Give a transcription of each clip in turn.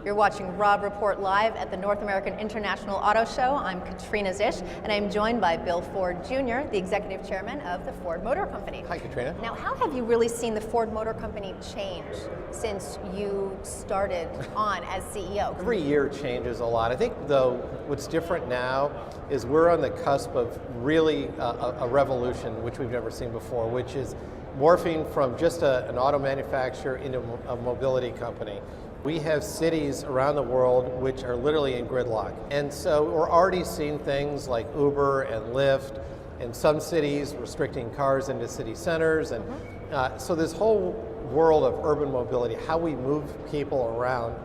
You're watching Robb Report live at the North American International Auto Show. I'm Katrina Zisch, and I'm joined by Bill Ford Jr., the Executive Chairman of the Ford Motor Company. Hi, Katrina. Now, how have you really seen the Ford Motor Company change since you started on as CEO? Every year changes a lot. I think, though, what's different now is we're on the cusp of really a revolution which we've never seen before, which is morphing from just an auto manufacturer into a mobility company. We have cities around the world which are literally in gridlock. And so we're already seeing things like Uber and Lyft, and some cities restricting cars into city centers. And so this whole world of urban mobility, how we move people around,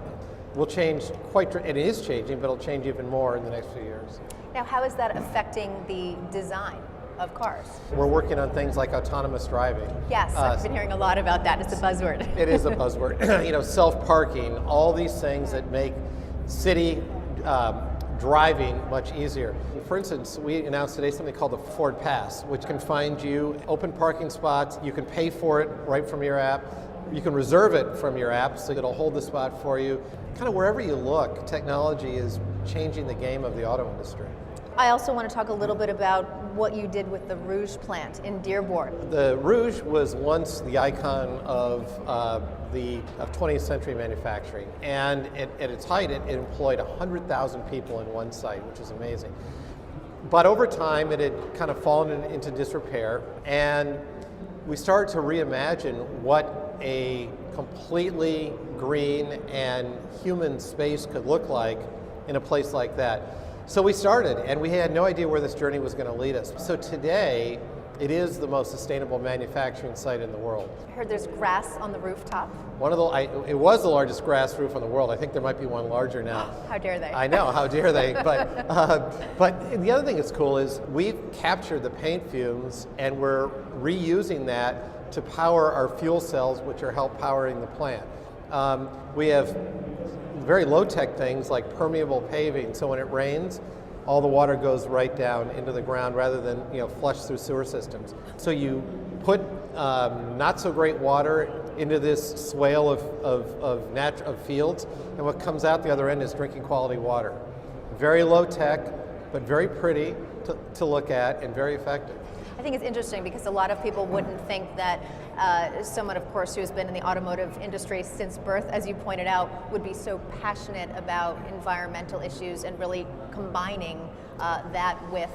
will change and it is changing, but it'll change even more in the next few years. Now, how is that affecting the design of cars? We're working on things like autonomous driving. Yes, I've been hearing a lot about that. It's a buzzword. It is a buzzword. You know, self-parking, all these things that make city driving much easier. For instance, we announced today something called the Ford Pass, which can find you open parking spots. You can pay for it right from your app. You can reserve it from your app, so it'll hold the spot for you. Kind of wherever you look, technology is changing the game of the auto industry. I also want to talk a little bit about what you did with the Rouge plant in Dearborn. The Rouge was once the icon of 20th century manufacturing, and at its height it employed 100,000 people in one site, which is amazing. But over time it had kind of fallen into disrepair, and we started to reimagine what a completely green and human space could look like in a place like that. So we started, and we had no idea where this journey was going to lead us. So today, it is the most sustainable manufacturing site in the world. I heard there's grass on the rooftop. It was the largest grass roof in the world. I think there might be one larger now. How dare they? I know, how dare they? But the other thing that's cool is we've captured the paint fumes, and we're reusing that to power our fuel cells, which are help powering the plant. We have very low-tech things like permeable paving, so when it rains, all the water goes right down into the ground rather than flush through sewer systems. So you put not so great water into this swale of fields, and what comes out the other end is drinking quality water. Very low-tech, but very pretty to look at and very effective. I think it's interesting because a lot of people wouldn't think that someone, of course, who's been in the automotive industry since birth, as you pointed out, would be so passionate about environmental issues and really combining that with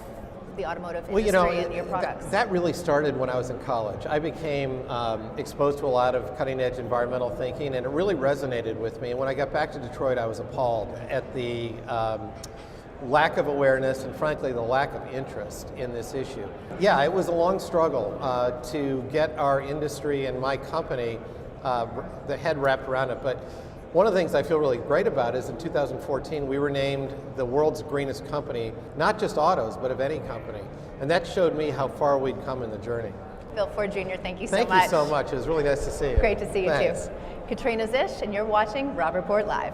the automotive industry and your products. That really started when I was in college. I became exposed to a lot of cutting-edge environmental thinking, and it really resonated with me. And when I got back to Detroit, I was appalled at the lack of awareness and, frankly, the lack of interest in this issue. Yeah, it was a long struggle to get our industry and my company the head wrapped around it. But one of the things I feel really great about is in 2014 we were named the world's greenest company, not just autos, but of any company. And that showed me how far we'd come in the journey. Bill Ford Jr., thank you so much. Thank you so much. It was really nice to see you. Great to see you Thanks. too. Katrina Zisch, and you're watching Robb Report Live.